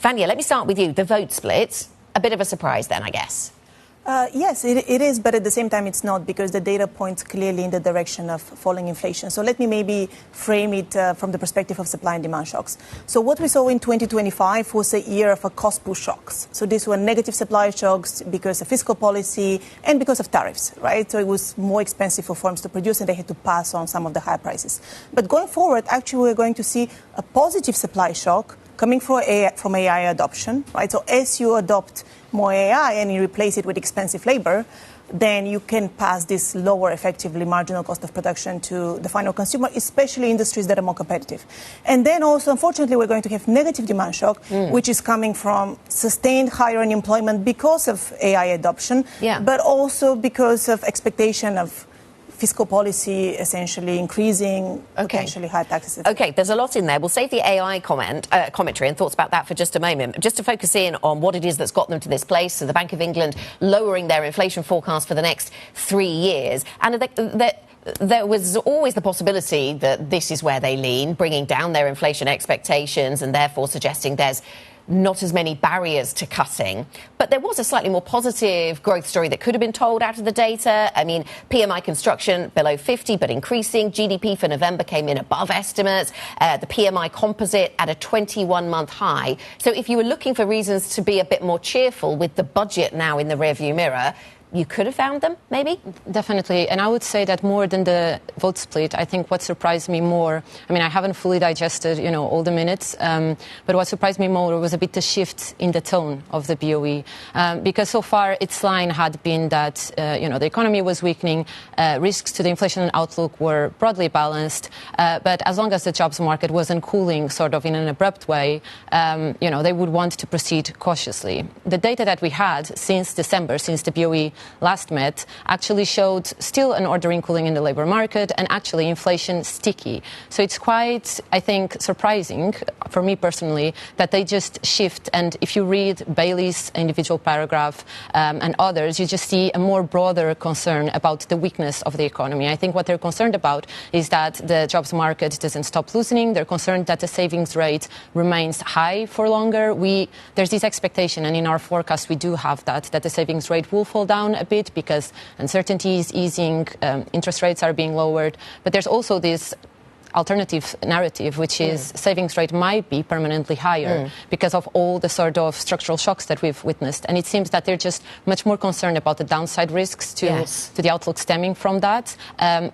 Vania, let me start with you. The vote split, a bit of a surprise then, I guess. Yes, it is, but at the same time it's not, because the data points clearly in the direction of falling inflation. So let me maybe frame it from the perspective of supply and demand shocks. So what we saw in 2025 was a year of cost push shocks. So these were negative supply shocks because of fiscal policy and because of tariffs, right? So it was more expensive for firms to produce and they had to pass on some of the higher prices. But going forward, actually we're going to see a positive supply shock coming from AI adoption, right? So as you adopt more AI and you replace it with expensive labor, then you can pass this lower, effectively, marginal cost of production to the final consumer, especially industries that are more competitive. And then also, unfortunately, we're going to have negative demand shock, which is coming from sustained higher unemployment because of AI adoption, but also because of expectation of fiscal policy essentially increasing, potentially high taxes. Okay, there's a lot in there. We'll save the AI commentary and thoughts about that for just a moment. Just to focus in on what it is that's got them to this place. So the Bank of England lowering their inflation forecast for the next 3 years. And there was always the possibility that this is where they lean, bringing down their inflation expectations and therefore suggesting there's not as many barriers to cutting. But there was a slightly more positive growth story that could have been told out of the data. I mean, PMI construction below 50, but increasing. GDP for November came in above estimates. The PMI composite at a 21-month high. So if you were looking for reasons to be a bit more cheerful with the budget now in the rearview mirror, you could have found them, maybe? Definitely. And I would say that more than the vote split, I think what surprised me more, I mean, I haven't fully digested, all the minutes, but what surprised me more was a bit the shift in the tone of the BOE. Because so far its line had been that, the economy was weakening, risks to the inflation outlook were broadly balanced, but as long as the jobs market wasn't cooling sort of in an abrupt way, they would want to proceed cautiously. The data that we had since December, since the BOE last met, actually showed still an ordering cooling in the labour market and actually inflation sticky. So it's quite, I think, surprising for me personally that they just shift. And if you read Bailey's individual paragraph and others, you just see a more broader concern about the weakness of the economy. I think what they're concerned about is that the jobs market doesn't stop loosening. They're concerned that the savings rate remains high for longer. There's this expectation, and in our forecast we do have that the savings rate will fall down a bit because uncertainty is easing, interest rates are being lowered. But there's also this alternative narrative, which is savings rate might be permanently higher because of all the sort of structural shocks that we've witnessed. And it seems that they're just much more concerned about the downside risks to the outlook stemming from that,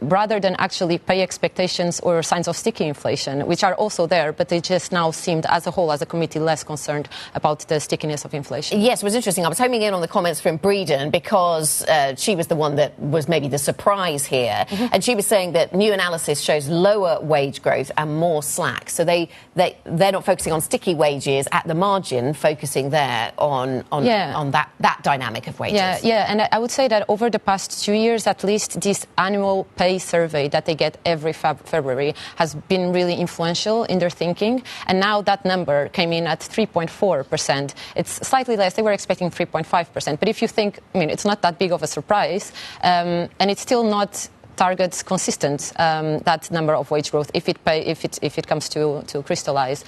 rather than actually pay expectations or signs of sticky inflation, which are also there, but they just now seemed as a whole, as a committee, less concerned about the stickiness of inflation. Yes, it was interesting. I was homing in on the comments from Breeden because she was the one that was maybe the surprise here. And she was saying that new analysis shows lower wage growth and more slack. So they're not focusing on sticky wages at the margin, focusing there on that dynamic of wages. Yeah, and I would say that over the past 2 years, at least, this annual pay survey that they get every February has been really influential in their thinking. And now that number came in at 3.4%. It's slightly less. They were expecting 3.5%. But if you think, it's not that big of a surprise, and it's still not targets consistent that number of wage growth if it comes to crystallize.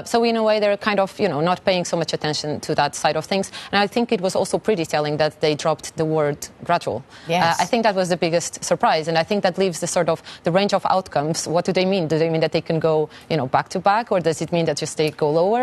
So in a way they're kind of not paying so much attention to that side of things. And I think it was also pretty telling that they dropped the word gradual. Yes. I think that was the biggest surprise, and I think that leaves the range of outcomes. What do they mean? Do they mean that they can go back to back, or does it mean that just they go lower?